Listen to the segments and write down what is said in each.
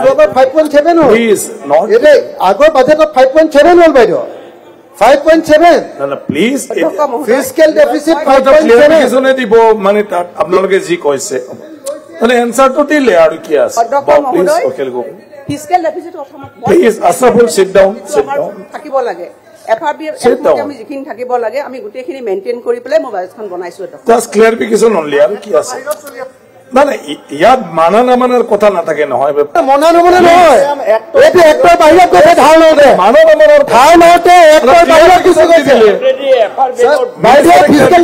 যোৱাবাৰ 5.7 হ'ল please not এতিয়া আগৰ বাজেটত 5.7 হ'ল বাইদেউ 5.7 না প্লিজ ফিস্কেল ডেফিসিট 5.7 নে দিব মানে আপোনালোকে যি কৈছে মানে এনসারটো দিলে আৰু কি আছে প্লিজ ওকেল গো ফিস্কেল ডেফিসিট অসমত প্লিজ আসাফুল সিট ডাউন থাকিব লাগে এফআরবি আমি যিখিনি থাকিব লাগে আমি গোটেইখিনি মেইনটেইন কৰি পেলাই মই বাজেটখন বনাইছো জাস্ট ক্লিয়াৰিফিকেশন অনলি আৰু কি আছে না না ইয়াত মানা নামানাৰ কথা নাথাকে নহয় মনা নমনা নহয় এইটো এক্টৰ বাহিৰত গৈছে ধাৰ লওঁতে মানা নামানাৰ ধাৰ লওঁতে এক্টৰ বাহিৰত গুচি গৈছে বাইদেউ ফিস্কেল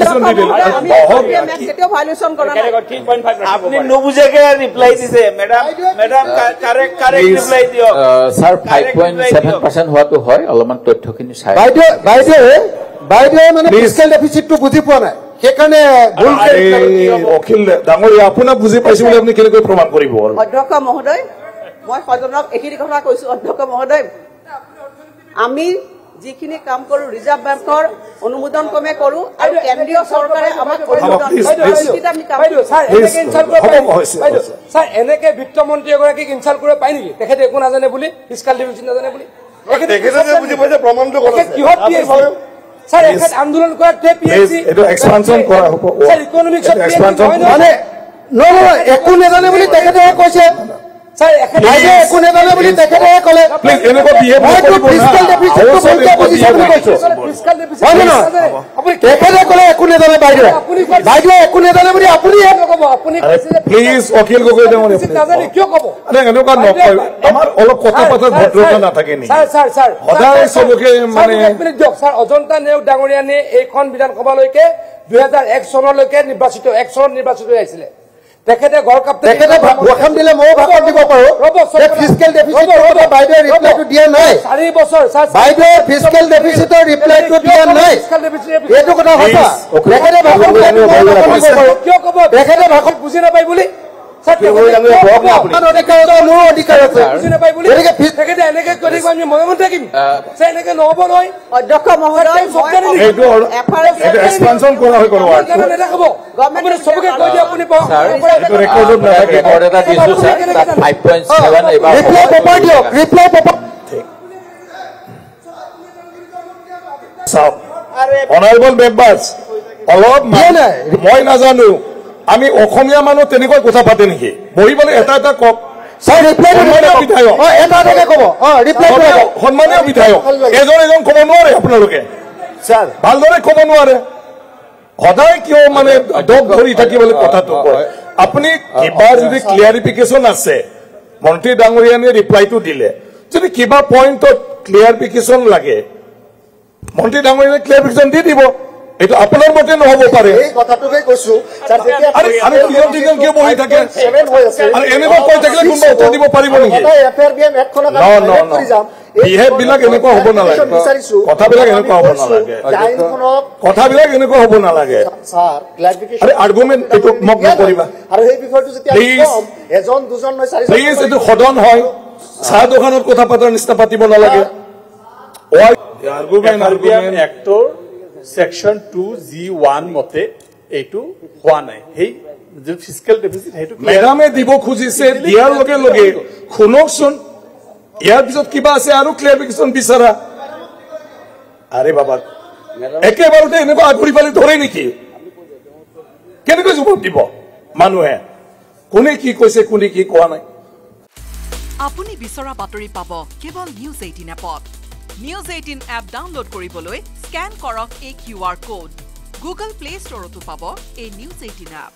কেতিয়াও ভাইলেশন কৰা নাই আপনি নুবুজেকে ৰিপ্লাই দিছে ম্যাডাম কাৰেক্ট ৰিপ্লাই দিও স্যাৰ 5.7% হোৱাটো হয় অলপমান তথ্যখিনি চাই বাইদেউ মানে ফিস্কেল ডেফিসিটটো বুজি পোৱা নাই সেইকাৰণে ভুল অখিল ডাঙৰীয়া আপোনাক বুজি পাইছে বুলি আপুনি কেনেকৈ প্ৰমাণ কৰিব অধ্যক্ষ মহোদয় মই সদনক এখিনি কথা কৈছো অধ্যক্ষ মহোদয় আমি যিখিনি কাম কৰো ৰিজাৰ্ভ বেংকৰ অনুমোদন ক্ৰমে কৰো আৰু কেন্দ্ৰীয় চৰকাৰে আমাক অনুমোদন স্যাৰ এনেকে বিত্তমন্ত্ৰী এগৰাকীক ইনসাল্ট কৰিব পায় নেকি তেখেতে একো নাজানে বুলি ফিস্কাল ডেফিসিট নাজানে বুলি বুজি পাইছে প্ৰমাণটো কৰা কিহত স্যার এখানে আন্দোলন করাতে পিএসসি এটা এক্সপানশন করা হ'ব স্যার ইকোনমিক্স এক্সপানশন মানে একো নাজানে বুলি তেখেতে কৈছে স্যার এখানে একো নাজানে বুলি তেখেতে ক'লে প্লিজ এনেকৈ বিহেভ কৰিব ফিস্কেল ডেফিসিটটো বলতে বুজিছে বুলি কৈছো ফিস্কাল ডেফিসিট আপুনি তেখেতে ক'লে একো নাজানে বাইদেউ একো নাজানে বুলি আপুনি ক'ব আপুনি প্লিজ অখিল গগৈ ডাঙৰীয়া নাজানে কিয় ক'ব আৰে এনেকুৱা নকয় আমাৰ অলপ কথা পাতাৰ ভদ্ৰতা নাথাকে নি স্যাৰ সদায় সবকে মানে এক মিনিট দিয়ক স্যাৰ অজন্তা নেওগ ডাঙৰীয়ানে এইখন বিধানসভালৈকে 2001 চনলৈকে নিৰ্বাচিত 1 চনত নিৰ্বাচিত হৈছিল তেখেতে ঘৰ কাপ তেখেতে ভাষণ দিলে মই ভাষণ দিব পাৰো ফিস্কেল ডেফিসিটৰ বাইদেউ ৰিপ্লাইটো দিয়া নাই 4 বছৰ বাইদেউ ফিস্কেল ডেফিসিটৰ ৰিপ্লাইটো দিয়া নাই এইটো কথা সঁচা তেখেতে ভাষণ কিয় ক'ব তেখেতে ভাষণ বুজি নাপায় বুলি অধিকাৰ আছে বুজি নাপায় বুলি তেখেতে এনেকে কৰি আমি মনে মনে থাকিম এনেকে নহব নহয় অধ্যক্ষ মহোদয় এইটো এক্সপানশন কৰা হয় কৰবা নেদেখাব আপুনি সবকে কৈ দিয়ক আপুনি এইটো ৰেকৰ্ডত নাথাকে ৰেকৰ্ড এটা দিছো স্যাৰ 5.7 এবাৰ ৰিপ্লাই পেপাৰ দিয়ক ৰিপ্লাই পেপাৰ অনাৰেবল মেম্বাৰ্স অলপ মই নাজানো আমি অসমীয়া মানুহ তেনেকৈ কথা পাতে নেকি বহিবলৈ এটা কক স্যার রিপ্লাই বিধায়ক এটা ক'ব ৰিপ্লাই সন্মানীয় বিধায়ক এজন ক'ব নোৱাৰে আপোনালোকে স্যাৰ ভালদৰে ক'ব নোৱাৰে সদায় কিয় মানে দগ ধৰি থাকিবলৈ কথাটো কয় আপুনি কিবা যদি ক্লিয়াৰিফিকেশন আছে মন্ত্ৰী ডাঙৰীয়ানে ৰিপ্লাইটো দিলে যদি কিবা পইণ্টত ক্লিয়াৰিফিকেশন লাগে মন্ত্ৰী ডাঙৰীয়ানে ক্লিয়াৰিফিকেশন দি দিব এইটো আপোনাৰ মতে নহব পাৰে এই কথাটোকে কৈছো স্যাৰ আমি কিয় কিয় বহি থাকে আৰু এনেকুৱা কৈ থাকিলে কোনোবা উত্তৰ দিব পাৰিব নেকি এফআৰবিএম একখনক কৰি যাম বিহেভ বিলাক এনেকুৱা হ'ব নালাগে কথাবিলাক এনেকুৱা হ'ব নালাগে কথাবিলাক এনেকুৱা হ'ব নালাগে স্যাৰ ক্লাৰিফিকেশন আৰে আৰ্গুমেন্ট এইটো মোক নকৰিবা আৰু এই বিষয়টো যেতিয়া কম এজন দুজন নহয় চাৰিজন প্লিজ এইটো সদন হয় চাহ দোকানত কথা পাতাৰ নিচিনা পাতিব নালাগে আৰ্গুমেন্ট এক্টৰ সেকশন 2G1 মতে এইটো হোৱা নাই এই যে ফিস্কেল ডেফিসিট হেতু মেডামে দিব খুজিছে দিয়াৰ লগে লগে শুনকচোন ইয়াৰ পিছত কিবা আছে আৰু ক্লিয়াৰিফিকেশন বিচাৰা আৰে বাবা একেবাৰতে এনেকুৱা আগৰি পালি ধৰে নেকি কেনেকৈ জবাব দিব মানুহে কোনে কি কৈছে কোনে কি কোৱা নাই আপুনি বিচৰা বাতৰি পাব কেৱল নিউজ 18 এপত নিউজ 18 এপ ডাউনলোড কৰিবলৈ স্ক্যান কৰক এই QR কোড গুগল প্লে ষ্টৰতো পাব এই নিউজ 18 এপ